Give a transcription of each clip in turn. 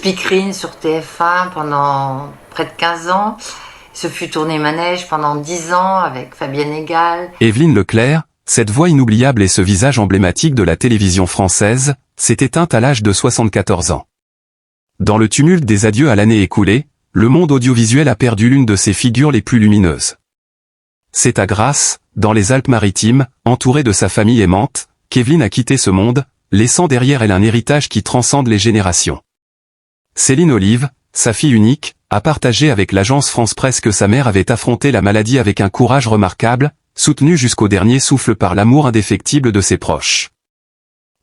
speakerine sur TF1 pendant près de 15 ans. Ce fut Tourner Manège pendant 10 ans avec Fabienne Egal. Évelyne Leclerc, cette voix inoubliable et ce visage emblématique de la télévision française, s'est éteinte à l'âge de 74 ans. Dans le tumulte des adieux à l'année écoulée, le monde audiovisuel a perdu l'une de ses figures les plus lumineuses. C'est à Grasse, dans les Alpes-Maritimes, entourée de sa famille aimante, qu'Evelyne a quitté ce monde, laissant derrière elle un héritage qui transcende les générations. Céline Olive, sa fille unique, a partagé avec l'agence France Presse que sa mère avait affronté la maladie avec un courage remarquable, soutenue jusqu'au dernier souffle par l'amour indéfectible de ses proches.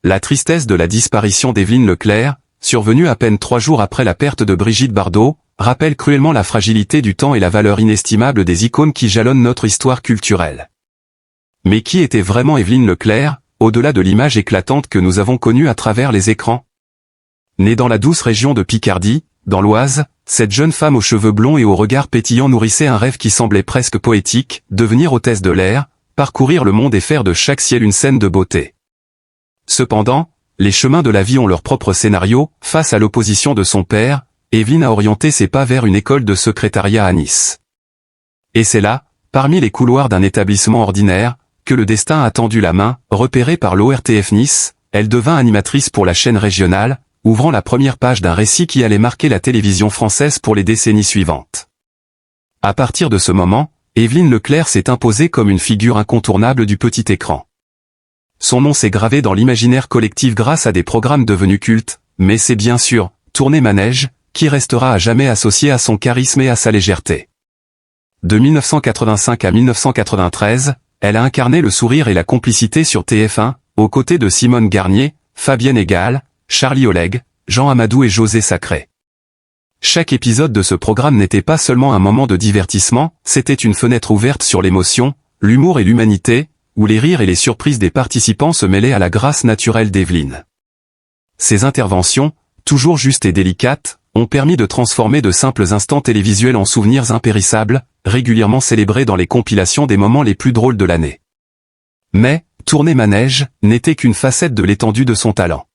La tristesse de la disparition d'Evelyne Leclerc, survenue à peine 3 jours après la perte de Brigitte Bardot, rappelle cruellement la fragilité du temps et la valeur inestimable des icônes qui jalonnent notre histoire culturelle. Mais qui était vraiment Evelyne Leclerc, au-delà de l'image éclatante que nous avons connue à travers les écrans? Née dans la douce région de Picardie, dans l'Oise, cette jeune femme aux cheveux blonds et au regard pétillant nourrissait un rêve qui semblait presque poétique, devenir hôtesse de l'air, parcourir le monde et faire de chaque ciel une scène de beauté. Cependant, les chemins de la vie ont leur propre scénario. Face à l'opposition de son père, Evelyne a orienté ses pas vers une école de secrétariat à Nice. Et c'est là, parmi les couloirs d'un établissement ordinaire, que le destin a tendu la main. Repérée par l'ORTF Nice, elle devint animatrice pour la chaîne régionale, ouvrant la première page d'un récit qui allait marquer la télévision française pour les décennies suivantes. À partir de ce moment, Evelyne Leclerc s'est imposée comme une figure incontournable du petit écran. Son nom s'est gravé dans l'imaginaire collectif grâce à des programmes devenus cultes, mais c'est bien sûr Tourner Manège qui restera à jamais associé à son charisme et à sa légèreté. De 1985 à 1993, elle a incarné le sourire et la complicité sur TF1, aux côtés de Simone Garnier, Fabienne Egal, Charlie Oleg, Jean Amadou et José Sacré. Chaque épisode de ce programme n'était pas seulement un moment de divertissement, c'était une fenêtre ouverte sur l'émotion, l'humour et l'humanité, où les rires et les surprises des participants se mêlaient à la grâce naturelle d'Evelyne. Ses interventions, toujours justes et délicates, ont permis de transformer de simples instants télévisuels en souvenirs impérissables, régulièrement célébrés dans les compilations des moments les plus drôles de l'année. Mais, Tourner Manège, n'était qu'une facette de l'étendue de son talent.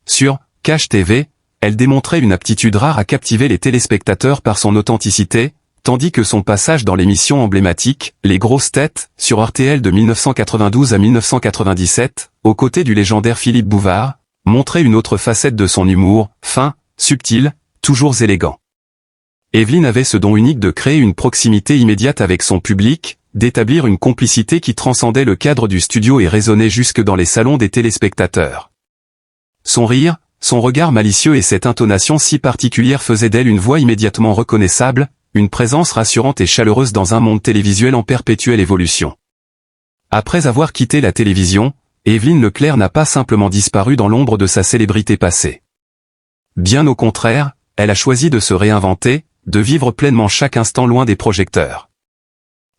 Sur Cash TV, elle démontrait une aptitude rare à captiver les téléspectateurs par son authenticité, tandis que son passage dans l'émission emblématique, Les Grosses Têtes, sur RTL de 1992 à 1997, aux côtés du légendaire Philippe Bouvard, montrait une autre facette de son humour, fin, subtil, toujours élégant. Evelyne avait ce don unique de créer une proximité immédiate avec son public, d'établir une complicité qui transcendait le cadre du studio et résonnait jusque dans les salons des téléspectateurs. Son rire, son regard malicieux et cette intonation si particulière faisaient d'elle une voix immédiatement reconnaissable, une présence rassurante et chaleureuse dans un monde télévisuel en perpétuelle évolution. Après avoir quitté la télévision, Evelyne Leclerc n'a pas simplement disparu dans l'ombre de sa célébrité passée. Bien au contraire, elle a choisi de se réinventer, de vivre pleinement chaque instant loin des projecteurs.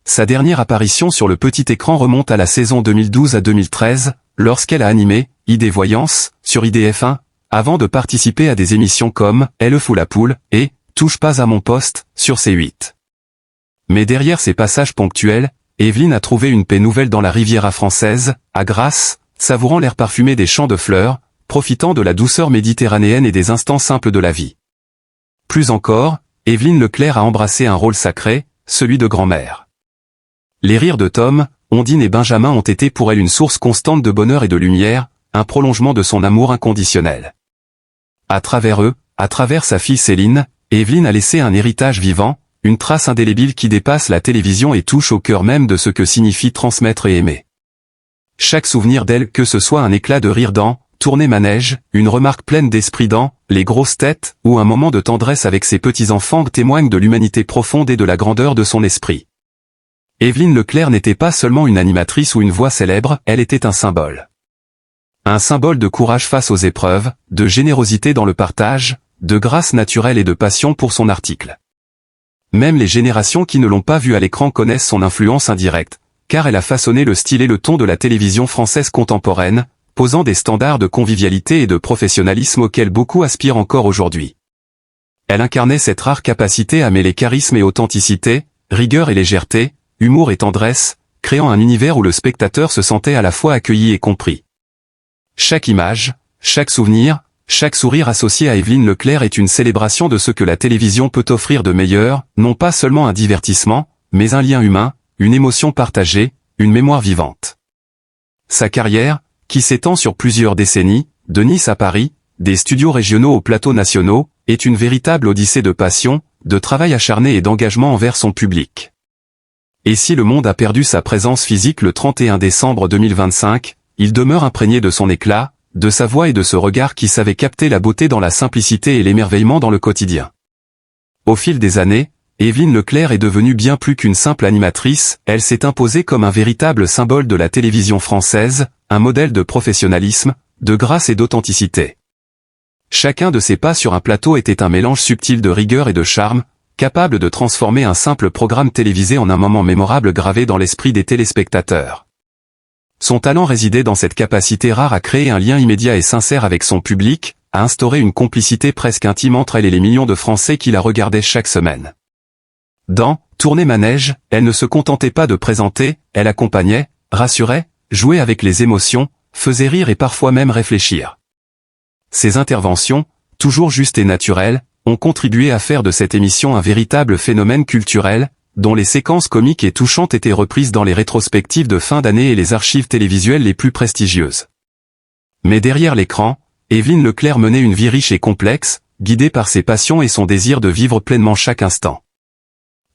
Sa dernière apparition sur le petit écran remonte à la saison 2012 à 2013, lorsqu'elle a animé ID Voyance sur IDF1, avant de participer à des émissions comme Elle fout la poule et Touche pas à mon poste sur C8. Mais derrière ces passages ponctuels, Evelyne a trouvé une paix nouvelle dans la Riviera française, à Grasse, savourant l'air parfumé des champs de fleurs, profitant de la douceur méditerranéenne et des instants simples de la vie. Plus encore, Evelyne Leclerc a embrassé un rôle sacré, celui de grand-mère. Les rires de Tom, Ondine et Benjamin ont été pour elle une source constante de bonheur et de lumière, un prolongement de son amour inconditionnel. À travers eux, à travers sa fille Céline, Evelyne a laissé un héritage vivant, une trace indélébile qui dépasse la télévision et touche au cœur même de ce que signifie transmettre et aimer. Chaque souvenir d'elle, que ce soit un éclat de rire dans Tourner Manège, une remarque pleine d'esprit dans Les Grosses Têtes, ou un moment de tendresse avec ses petits-enfants, témoigne de l'humanité profonde et de la grandeur de son esprit. Evelyne Leclerc n'était pas seulement une animatrice ou une voix célèbre, elle était un symbole. Un symbole de courage face aux épreuves, de générosité dans le partage, de grâce naturelle et de passion pour son article. Même les générations qui ne l'ont pas vue à l'écran connaissent son influence indirecte, car elle a façonné le style et le ton de la télévision française contemporaine, posant des standards de convivialité et de professionnalisme auxquels beaucoup aspirent encore aujourd'hui. Elle incarnait cette rare capacité à mêler charisme et authenticité, rigueur et légèreté, humour et tendresse, créant un univers où le spectateur se sentait à la fois accueilli et compris. Chaque image, chaque souvenir, Chaque sourire associé à Évelyne Leclerc est une célébration de ce que la télévision peut offrir de meilleur, non pas seulement un divertissement, mais un lien humain, une émotion partagée, une mémoire vivante. Sa carrière, qui s'étend sur plusieurs décennies, de Nice à Paris, des studios régionaux aux plateaux nationaux, est une véritable odyssée de passion, de travail acharné et d'engagement envers son public. Et si le monde a perdu sa présence physique le 31 décembre 2025, il demeure imprégné de son éclat, de sa voix et de ce regard qui savait capter la beauté dans la simplicité et l'émerveillement dans le quotidien. Au fil des années, Évelyne Leclerc est devenue bien plus qu'une simple animatrice, elle s'est imposée comme un véritable symbole de la télévision française, un modèle de professionnalisme, de grâce et d'authenticité. Chacun de ses pas sur un plateau était un mélange subtil de rigueur et de charme, capable de transformer un simple programme télévisé en un moment mémorable gravé dans l'esprit des téléspectateurs. Son talent résidait dans cette capacité rare à créer un lien immédiat et sincère avec son public, à instaurer une complicité presque intime entre elle et les millions de Français qui la regardaient chaque semaine. Dans « Tournez Manège », elle ne se contentait pas de présenter, elle accompagnait, rassurait, jouait avec les émotions, faisait rire et parfois même réfléchir. Ses interventions, toujours justes et naturelles, ont contribué à faire de cette émission un véritable phénomène culturel, dont les séquences comiques et touchantes étaient reprises dans les rétrospectives de fin d'année et les archives télévisuelles les plus prestigieuses. Mais derrière l'écran, Évelyne Leclerc menait une vie riche et complexe, guidée par ses passions et son désir de vivre pleinement chaque instant.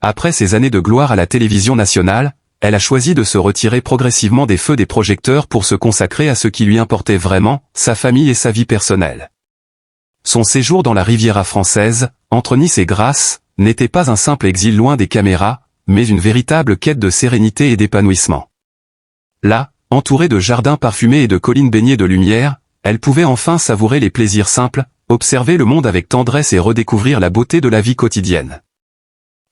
Après ces années de gloire à la télévision nationale, elle a choisi de se retirer progressivement des feux des projecteurs pour se consacrer à ce qui lui importait vraiment, sa famille et sa vie personnelle. Son séjour dans la Riviera française, entre Nice et Grasse, n'était pas un simple exil loin des caméras, mais une véritable quête de sérénité et d'épanouissement. Là, entourée de jardins parfumés et de collines baignées de lumière, elle pouvait enfin savourer les plaisirs simples, observer le monde avec tendresse et redécouvrir la beauté de la vie quotidienne.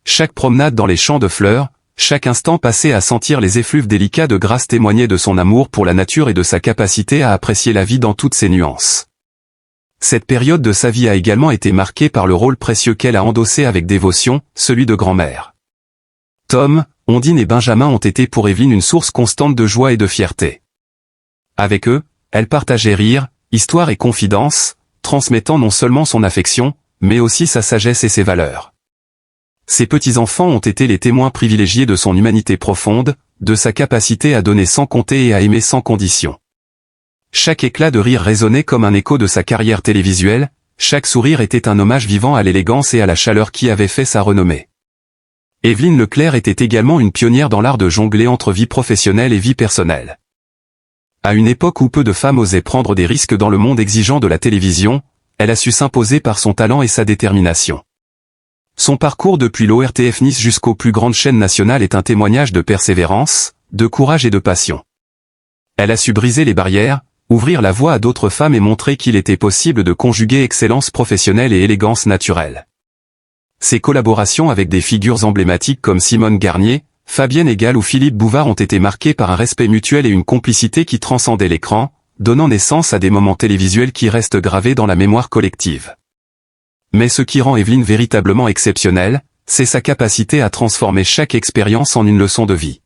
Chaque promenade dans les champs de fleurs, chaque instant passé à sentir les effluves délicats de Grasse témoignait de son amour pour la nature et de sa capacité à apprécier la vie dans toutes ses nuances. Cette période de sa vie a également été marquée par le rôle précieux qu'elle a endossé avec dévotion, celui de grand-mère. Tom, Ondine et Benjamin ont été pour Évelyne une source constante de joie et de fierté. Avec eux, elle partageait rire, histoire et confidence, transmettant non seulement son affection, mais aussi sa sagesse et ses valeurs. Ses petits-enfants ont été les témoins privilégiés de son humanité profonde, de sa capacité à donner sans compter et à aimer sans condition. Chaque éclat de rire résonnait comme un écho de sa carrière télévisuelle, chaque sourire était un hommage vivant à l'élégance et à la chaleur qui avait fait sa renommée. Évelyne Leclerc était également une pionnière dans l'art de jongler entre vie professionnelle et vie personnelle. À une époque où peu de femmes osaient prendre des risques dans le monde exigeant de la télévision, elle a su s'imposer par son talent et sa détermination. Son parcours depuis l'ORTF Nice jusqu'aux plus grandes chaînes nationales est un témoignage de persévérance, de courage et de passion. Elle a su briser les barrières, ouvrir la voie à d'autres femmes et montrer qu'il était possible de conjuguer excellence professionnelle et élégance naturelle. Ses collaborations avec des figures emblématiques comme Simone Garnier, Fabienne Égale ou Philippe Bouvard ont été marquées par un respect mutuel et une complicité qui transcendait l'écran, donnant naissance à des moments télévisuels qui restent gravés dans la mémoire collective. Mais ce qui rend Évelyne véritablement exceptionnelle, c'est sa capacité à transformer chaque expérience en une leçon de vie.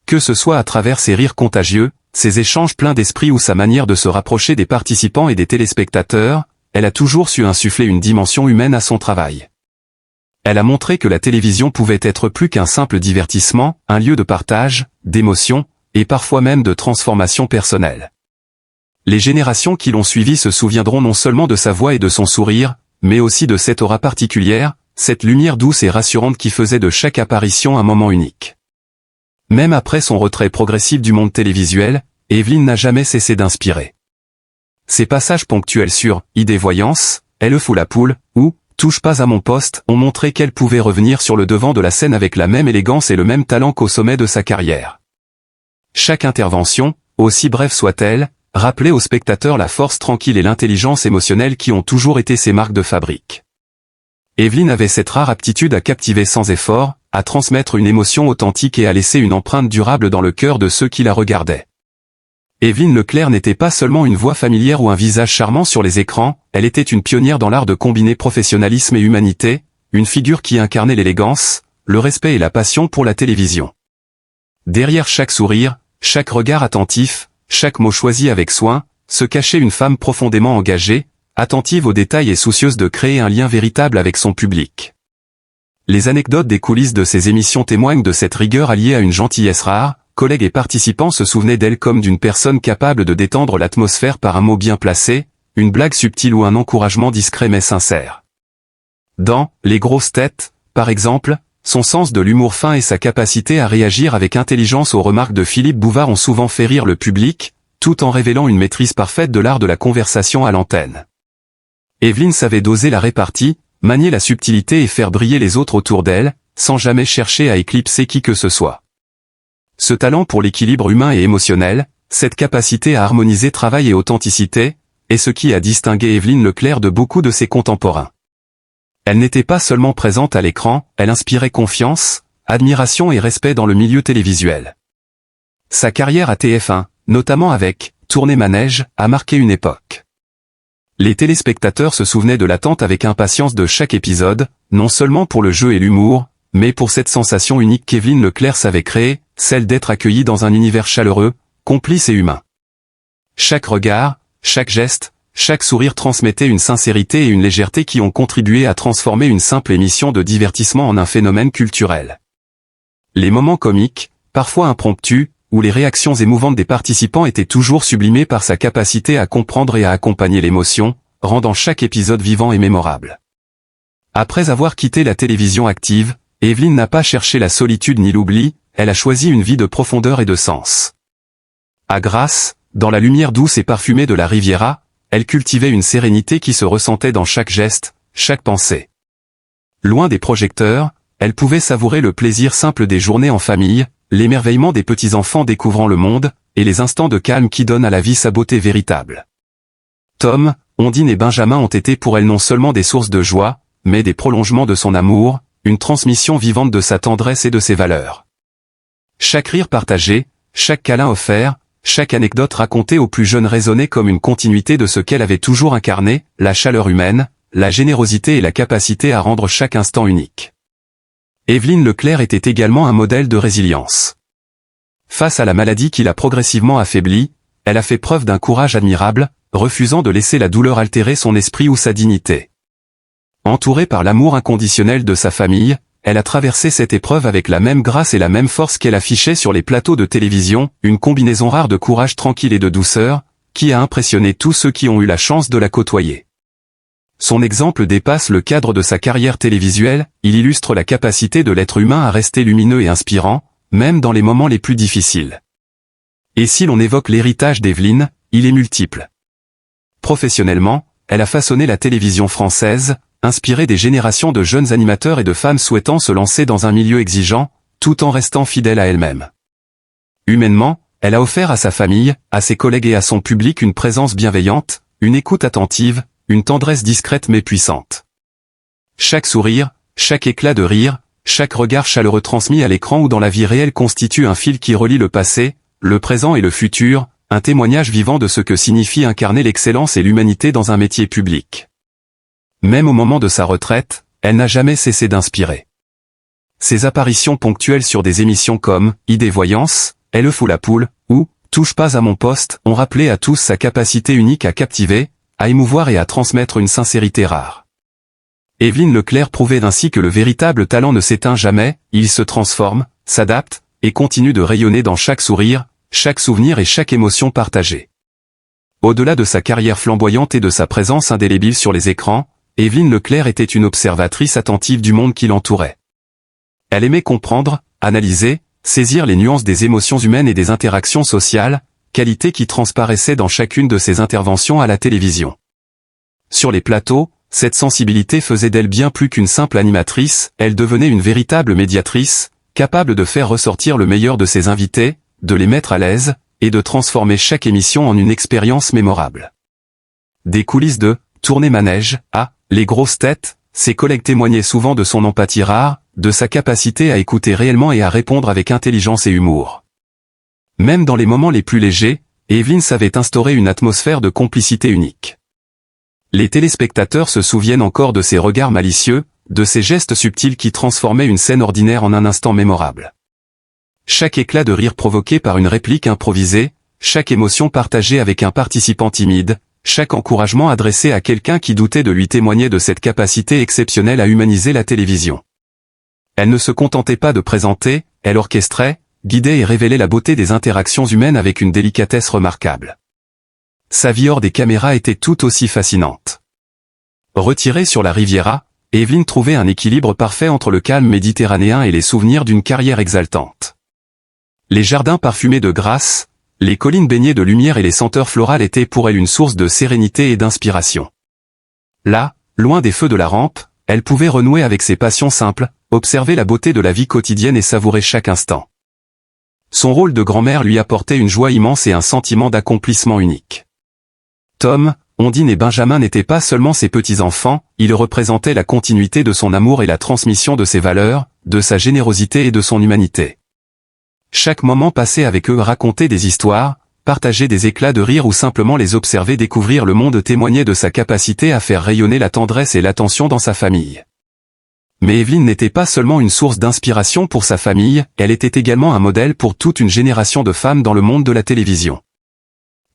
Que ce soit à travers ses rires contagieux, ses échanges pleins d'esprit ou sa manière de se rapprocher des participants et des téléspectateurs, elle a toujours su insuffler une dimension humaine à son travail. Elle a montré que la télévision pouvait être plus qu'un simple divertissement, un lieu de partage, d'émotion, et parfois même de transformation personnelle. Les générations qui l'ont suivi se souviendront non seulement de sa voix et de son sourire, mais aussi de cette aura particulière, cette lumière douce et rassurante qui faisait de chaque apparition un moment unique. Même après son retrait progressif du monde télévisuel, Évelyne n'a jamais cessé d'inspirer. Ses passages ponctuels sur « Idée voyance »,« Elle fout la poule » ou « Touche pas à mon poste » ont montré qu'elle pouvait revenir sur le devant de la scène avec la même élégance et le même talent qu'au sommet de sa carrière. Chaque intervention, aussi brève soit-elle, rappelait aux spectateurs la force tranquille et l'intelligence émotionnelle qui ont toujours été ses marques de fabrique. Évelyne avait cette rare aptitude à captiver sans effort, à transmettre une émotion authentique et à laisser une empreinte durable dans le cœur de ceux qui la regardaient. Évelyne Leclerc n'était pas seulement une voix familière ou un visage charmant sur les écrans, elle était une pionnière dans l'art de combiner professionnalisme et humanité, une figure qui incarnait l'élégance, le respect et la passion pour la télévision. Derrière chaque sourire, chaque regard attentif, chaque mot choisi avec soin, se cachait une femme profondément engagée, attentive aux détails et soucieuse de créer un lien véritable avec son public. Les anecdotes des coulisses de ces émissions témoignent de cette rigueur alliée à une gentillesse rare. Collègues et participants se souvenaient d'elle comme d'une personne capable de détendre l'atmosphère par un mot bien placé, une blague subtile ou un encouragement discret mais sincère. Dans « Les grosses têtes », par exemple, son sens de l'humour fin et sa capacité à réagir avec intelligence aux remarques de Philippe Bouvard ont souvent fait rire le public, tout en révélant une maîtrise parfaite de l'art de la conversation à l'antenne. Évelyne savait doser la répartie, manier la subtilité et faire briller les autres autour d'elle, sans jamais chercher à éclipser qui que ce soit. Ce talent pour l'équilibre humain et émotionnel, cette capacité à harmoniser travail et authenticité, est ce qui a distingué Évelyne Leclerc de beaucoup de ses contemporains. Elle n'était pas seulement présente à l'écran, elle inspirait confiance, admiration et respect dans le milieu télévisuel. Sa carrière à TF1, notamment avec « Tournée Manège », a marqué une époque. Les téléspectateurs se souvenaient de l'attente avec impatience de chaque épisode, non seulement pour le jeu et l'humour, mais pour cette sensation unique qu'Évelyne Leclerc savait créer, celle d'être accueillie dans un univers chaleureux, complice et humain. Chaque regard, chaque geste, chaque sourire transmettait une sincérité et une légèreté qui ont contribué à transformer une simple émission de divertissement en un phénomène culturel. Les moments comiques, parfois impromptus, où les réactions émouvantes des participants étaient toujours sublimées par sa capacité à comprendre et à accompagner l'émotion, rendant chaque épisode vivant et mémorable. Après avoir quitté la télévision active, Évelyne n'a pas cherché la solitude ni l'oubli, elle a choisi une vie de profondeur et de sens. À Grasse, dans la lumière douce et parfumée de la Riviera, elle cultivait une sérénité qui se ressentait dans chaque geste, chaque pensée. Loin des projecteurs, elle pouvait savourer le plaisir simple des journées en famille, l'émerveillement des petits-enfants découvrant le monde, et les instants de calme qui donnent à la vie sa beauté véritable. Tom, Ondine et Benjamin ont été pour elle non seulement des sources de joie, mais des prolongements de son amour, une transmission vivante de sa tendresse et de ses valeurs. Chaque rire partagé, chaque câlin offert, chaque anecdote racontée aux plus jeunes résonnait comme une continuité de ce qu'elle avait toujours incarné, la chaleur humaine, la générosité et la capacité à rendre chaque instant unique. Évelyne Leclerc était également un modèle de résilience. Face à la maladie qui l'a progressivement affaiblie, elle a fait preuve d'un courage admirable, refusant de laisser la douleur altérer son esprit ou sa dignité. Entourée par l'amour inconditionnel de sa famille, elle a traversé cette épreuve avec la même grâce et la même force qu'elle affichait sur les plateaux de télévision, une combinaison rare de courage tranquille et de douceur, qui a impressionné tous ceux qui ont eu la chance de la côtoyer. Son exemple dépasse le cadre de sa carrière télévisuelle, il illustre la capacité de l'être humain à rester lumineux et inspirant, même dans les moments les plus difficiles. Et si l'on évoque l'héritage d'Évelyne, il est multiple. Professionnellement, elle a façonné la télévision française, inspiré des générations de jeunes animateurs et de femmes souhaitant se lancer dans un milieu exigeant, tout en restant fidèle à elle-même. Humainement, elle a offert à sa famille, à ses collègues et à son public une présence bienveillante, une écoute attentive, une tendresse discrète mais puissante. Chaque sourire, chaque éclat de rire, chaque regard chaleureux transmis à l'écran ou dans la vie réelle constitue un fil qui relie le passé, le présent et le futur, un témoignage vivant de ce que signifie incarner l'excellence et l'humanité dans un métier public. Même au moment de sa retraite, elle n'a jamais cessé d'inspirer. Ses apparitions ponctuelles sur des émissions comme « Idée Voyance »,« Elle fout la poule » ou « Touche pas à mon poste » ont rappelé à tous sa capacité unique à captiver, à émouvoir et à transmettre une sincérité rare. Évelyne Leclerc prouvait ainsi que le véritable talent ne s'éteint jamais, il se transforme, s'adapte, et continue de rayonner dans chaque sourire, chaque souvenir et chaque émotion partagée. Au-delà de sa carrière flamboyante et de sa présence indélébile sur les écrans, Évelyne Leclerc était une observatrice attentive du monde qui l'entourait. Elle aimait comprendre, analyser, saisir les nuances des émotions humaines et des interactions sociales, qualité qui transparaissait dans chacune de ses interventions à la télévision. Sur les plateaux, cette sensibilité faisait d'elle bien plus qu'une simple animatrice, elle devenait une véritable médiatrice, capable de faire ressortir le meilleur de ses invités, de les mettre à l'aise, et de transformer chaque émission en une expérience mémorable. Des coulisses de « Tournée Manège » à « Les grosses têtes », ses collègues témoignaient souvent de son empathie rare, de sa capacité à écouter réellement et à répondre avec intelligence et humour. Même dans les moments les plus légers, Évelyne savait instaurer une atmosphère de complicité unique. Les téléspectateurs se souviennent encore de ses regards malicieux, de ses gestes subtils qui transformaient une scène ordinaire en un instant mémorable. Chaque éclat de rire provoqué par une réplique improvisée, chaque émotion partagée avec un participant timide, Chaque encouragement adressé à quelqu'un qui doutait de lui témoignait de cette capacité exceptionnelle à humaniser la télévision. Elle ne se contentait pas de présenter, elle orchestrait, guidait et révélait la beauté des interactions humaines avec une délicatesse remarquable. Sa vie hors des caméras était tout aussi fascinante. Retirée sur la Riviera, Evelyne trouvait un équilibre parfait entre le calme méditerranéen et les souvenirs d'une carrière exaltante. Les jardins parfumés de grâce, les collines baignées de lumière et les senteurs florales étaient pour elle une source de sérénité et d'inspiration. Là, loin des feux de la rampe, elle pouvait renouer avec ses passions simples, observer la beauté de la vie quotidienne et savourer chaque instant. Son rôle de grand-mère lui apportait une joie immense et un sentiment d'accomplissement unique. Tom, Ondine et Benjamin n'étaient pas seulement ses petits-enfants, ils représentaient la continuité de son amour et la transmission de ses valeurs, de sa générosité et de son humanité. Chaque moment passé avec eux racontait des histoires, partager des éclats de rire ou simplement les observer découvrir le monde témoignait de sa capacité à faire rayonner la tendresse et l'attention dans sa famille. Mais Evelyne n'était pas seulement une source d'inspiration pour sa famille, elle était également un modèle pour toute une génération de femmes dans le monde de la télévision.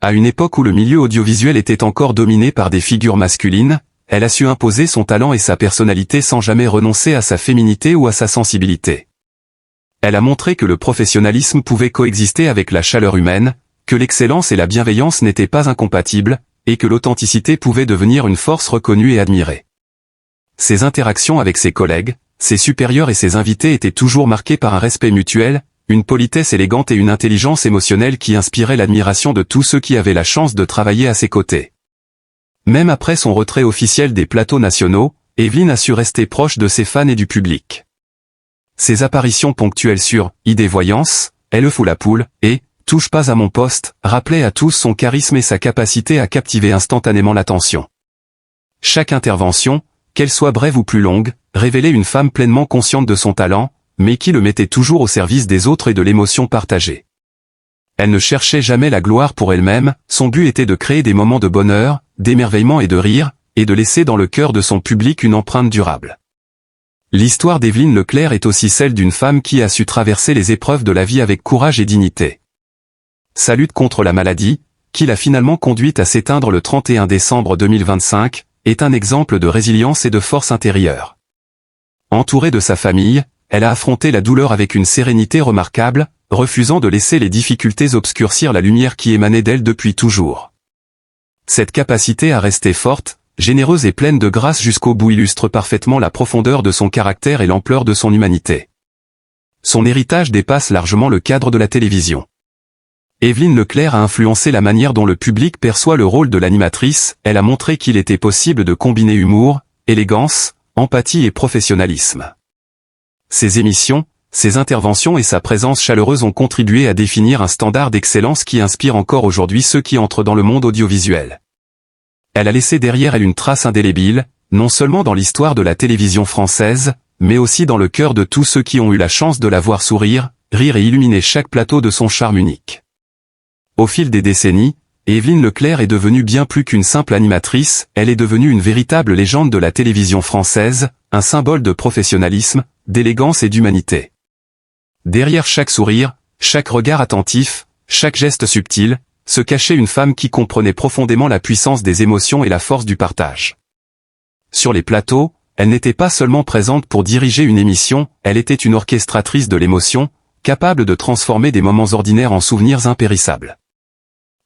À une époque où le milieu audiovisuel était encore dominé par des figures masculines, elle a su imposer son talent et sa personnalité sans jamais renoncer à sa féminité ou à sa sensibilité. Elle a montré que le professionnalisme pouvait coexister avec la chaleur humaine, que l'excellence et la bienveillance n'étaient pas incompatibles, et que l'authenticité pouvait devenir une force reconnue et admirée. Ses interactions avec ses collègues, ses supérieurs et ses invités étaient toujours marquées par un respect mutuel, une politesse élégante et une intelligence émotionnelle qui inspiraient l'admiration de tous ceux qui avaient la chance de travailler à ses côtés. Même après son retrait officiel des plateaux nationaux, Evelyne a su rester proche de ses fans et du public. Ses apparitions ponctuelles sur « Idée Voyance »,« Elle fout la poule » et « Touche pas à mon poste » rappelaient à tous son charisme et sa capacité à captiver instantanément l'attention. Chaque intervention, qu'elle soit brève ou plus longue, révélait une femme pleinement consciente de son talent, mais qui le mettait toujours au service des autres et de l'émotion partagée. Elle ne cherchait jamais la gloire pour elle-même, son but était de créer des moments de bonheur, d'émerveillement et de rire, et de laisser dans le cœur de son public une empreinte durable. L'histoire d'Evelyne Leclerc est aussi celle d'une femme qui a su traverser les épreuves de la vie avec courage et dignité. Sa lutte contre la maladie, qui l'a finalement conduite à s'éteindre le 31 décembre 2025, est un exemple de résilience et de force intérieure. Entourée de sa famille, elle a affronté la douleur avec une sérénité remarquable, refusant de laisser les difficultés obscurcir la lumière qui émanait d'elle depuis toujours. Cette capacité à rester forte, généreuse et pleine de grâce jusqu'au bout illustre parfaitement la profondeur de son caractère et l'ampleur de son humanité. Son héritage dépasse largement le cadre de la télévision. Evelyne Leclerc a influencé la manière dont le public perçoit le rôle de l'animatrice, elle a montré qu'il était possible de combiner humour, élégance, empathie et professionnalisme. Ses émissions, ses interventions et sa présence chaleureuse ont contribué à définir un standard d'excellence qui inspire encore aujourd'hui ceux qui entrent dans le monde audiovisuel. Elle a laissé derrière elle une trace indélébile, non seulement dans l'histoire de la télévision française, mais aussi dans le cœur de tous ceux qui ont eu la chance de la voir sourire, rire et illuminer chaque plateau de son charme unique. Au fil des décennies, Evelyne Leclerc est devenue bien plus qu'une simple animatrice, elle est devenue une véritable légende de la télévision française, un symbole de professionnalisme, d'élégance et d'humanité. Derrière chaque sourire, chaque regard attentif, chaque geste subtil, se cachait une femme qui comprenait profondément la puissance des émotions et la force du partage. Sur les plateaux, elle n'était pas seulement présente pour diriger une émission, elle était une orchestratrice de l'émotion, capable de transformer des moments ordinaires en souvenirs impérissables.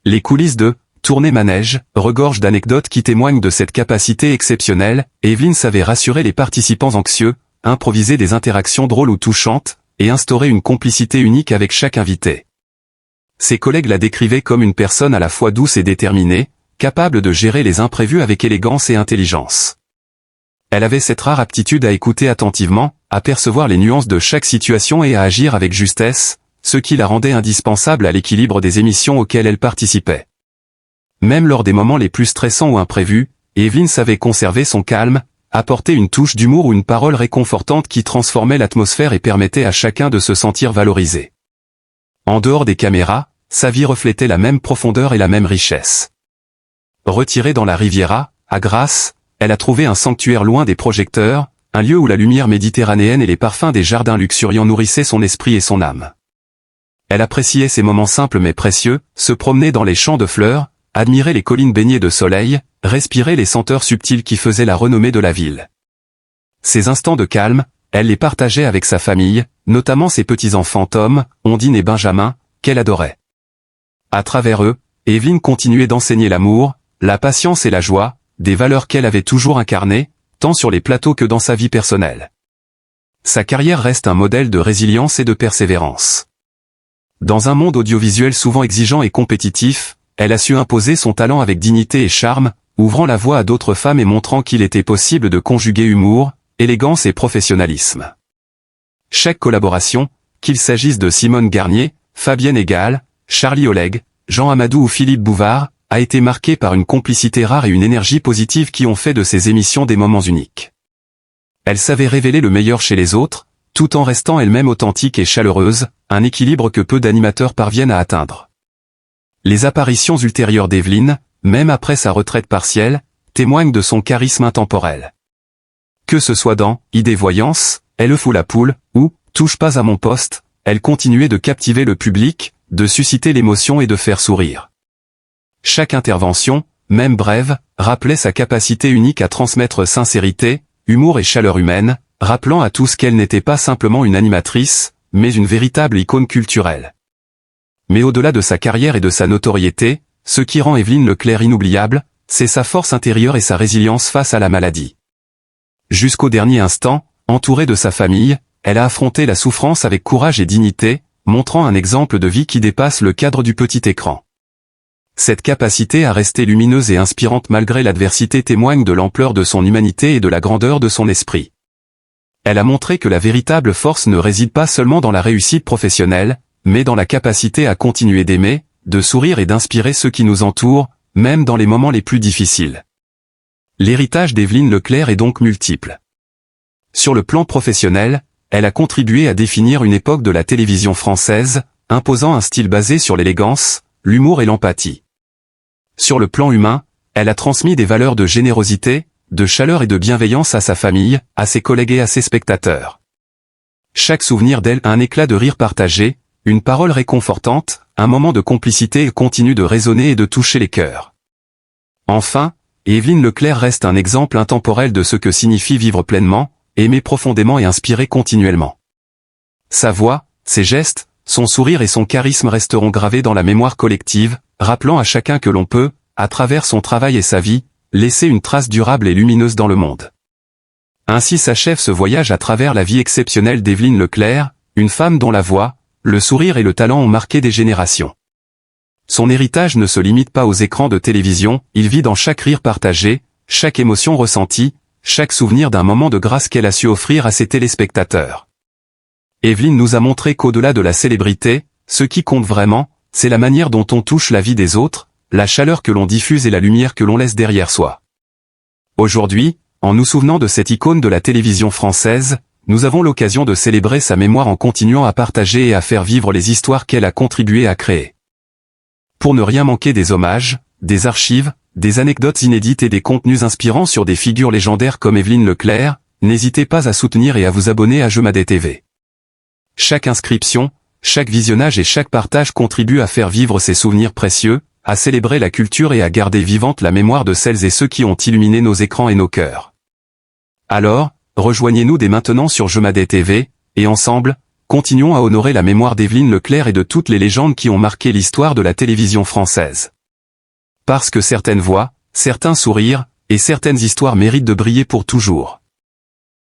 Les coulisses de « Tournée Manège » regorgent d'anecdotes qui témoignent de cette capacité exceptionnelle, Evelyne savait rassurer les participants anxieux, improviser des interactions drôles ou touchantes, et instaurer une complicité unique avec chaque invité. Ses collègues la décrivaient comme une personne à la fois douce et déterminée, capable de gérer les imprévus avec élégance et intelligence. Elle avait cette rare aptitude à écouter attentivement, à percevoir les nuances de chaque situation et à agir avec justesse, ce qui la rendait indispensable à l'équilibre des émissions auxquelles elle participait. Même lors des moments les plus stressants ou imprévus, Evelyne savait conserver son calme, apporter une touche d'humour ou une parole réconfortante qui transformait l'atmosphère et permettait à chacun de se sentir valorisé. En dehors des caméras, sa vie reflétait la même profondeur et la même richesse. Retirée dans la Riviera, à Grasse, elle a trouvé un sanctuaire loin des projecteurs, un lieu où la lumière méditerranéenne et les parfums des jardins luxuriants nourrissaient son esprit et son âme. Elle appréciait ces moments simples mais précieux, se promener dans les champs de fleurs, admirer les collines baignées de soleil, respirer les senteurs subtiles qui faisaient la renommée de la ville. Ces instants de calme, elle les partageait avec sa famille, notamment ses petits-enfants Tom, Ondine et Benjamin, qu'elle adorait. À travers eux, Evelyne continuait d'enseigner l'amour, la patience et la joie, des valeurs qu'elle avait toujours incarnées, tant sur les plateaux que dans sa vie personnelle. Sa carrière reste un modèle de résilience et de persévérance. Dans un monde audiovisuel souvent exigeant et compétitif, elle a su imposer son talent avec dignité et charme, ouvrant la voie à d'autres femmes et montrant qu'il était possible de conjuguer humour, élégance et professionnalisme. Chaque collaboration, qu'il s'agisse de Simone Garnier, Fabienne Egal, Charlie Oleg, Jean Amadou ou Philippe Bouvard, a été marquée par une complicité rare et une énergie positive qui ont fait de ces émissions des moments uniques. Elle savait révéler le meilleur chez les autres, tout en restant elle-même authentique et chaleureuse, un équilibre que peu d'animateurs parviennent à atteindre. Les apparitions ultérieures d'Evelyne, même après sa retraite partielle, témoignent de son charisme intemporel. Que ce soit dans « Idée Voyance »,« Elle fout la poule » ou « Touche pas à mon poste », elle continuait de captiver le public, de susciter l'émotion et de faire sourire. Chaque intervention, même brève, rappelait sa capacité unique à transmettre sincérité, humour et chaleur humaine, rappelant à tous qu'elle n'était pas simplement une animatrice, mais une véritable icône culturelle. Mais au-delà de sa carrière et de sa notoriété, ce qui rend Evelyne Leclerc inoubliable, c'est sa force intérieure et sa résilience face à la maladie. Jusqu'au dernier instant, entourée de sa famille, elle a affronté la souffrance avec courage et dignité, montrant un exemple de vie qui dépasse le cadre du petit écran. Cette capacité à rester lumineuse et inspirante malgré l'adversité témoigne de l'ampleur de son humanité et de la grandeur de son esprit. Elle a montré que la véritable force ne réside pas seulement dans la réussite professionnelle, mais dans la capacité à continuer d'aimer, de sourire et d'inspirer ceux qui nous entourent, même dans les moments les plus difficiles. L'héritage d'Evelyne Leclerc est donc multiple. Sur le plan professionnel, elle a contribué à définir une époque de la télévision française, imposant un style basé sur l'élégance, l'humour et l'empathie. Sur le plan humain, elle a transmis des valeurs de générosité, de chaleur et de bienveillance à sa famille, à ses collègues et à ses spectateurs. Chaque souvenir d'elle a un éclat de rire partagé, une parole réconfortante, un moment de complicité continue de résonner et de toucher les cœurs. Enfin, Evelyne Leclerc reste un exemple intemporel de ce que signifie vivre pleinement, aimer profondément et inspirer continuellement. Sa voix, ses gestes, son sourire et son charisme resteront gravés dans la mémoire collective, rappelant à chacun que l'on peut, à travers son travail et sa vie, laisser une trace durable et lumineuse dans le monde. Ainsi s'achève ce voyage à travers la vie exceptionnelle d'Evelyne Leclerc, une femme dont la voix, le sourire et le talent ont marqué des générations. Son héritage ne se limite pas aux écrans de télévision, il vit dans chaque rire partagé, chaque émotion ressentie, chaque souvenir d'un moment de grâce qu'elle a su offrir à ses téléspectateurs. Evelyne nous a montré qu'au-delà de la célébrité, ce qui compte vraiment, c'est la manière dont on touche la vie des autres, la chaleur que l'on diffuse et la lumière que l'on laisse derrière soi. Aujourd'hui, en nous souvenant de cette icône de la télévision française, nous avons l'occasion de célébrer sa mémoire en continuant à partager et à faire vivre les histoires qu'elle a contribué à créer. Pour ne rien manquer des hommages, des archives, des anecdotes inédites et des contenus inspirants sur des figures légendaires comme Evelyne Leclerc, n'hésitez pas à soutenir et à vous abonner à Jemadé TV. Chaque inscription, chaque visionnage et chaque partage contribue à faire vivre ces souvenirs précieux, à célébrer la culture et à garder vivante la mémoire de celles et ceux qui ont illuminé nos écrans et nos cœurs. Alors, rejoignez-nous dès maintenant sur Jemadé TV, et ensemble, continuons à honorer la mémoire d'Evelyne Leclerc et de toutes les légendes qui ont marqué l'histoire de la télévision française. Parce que certaines voix, certains sourires, et certaines histoires méritent de briller pour toujours.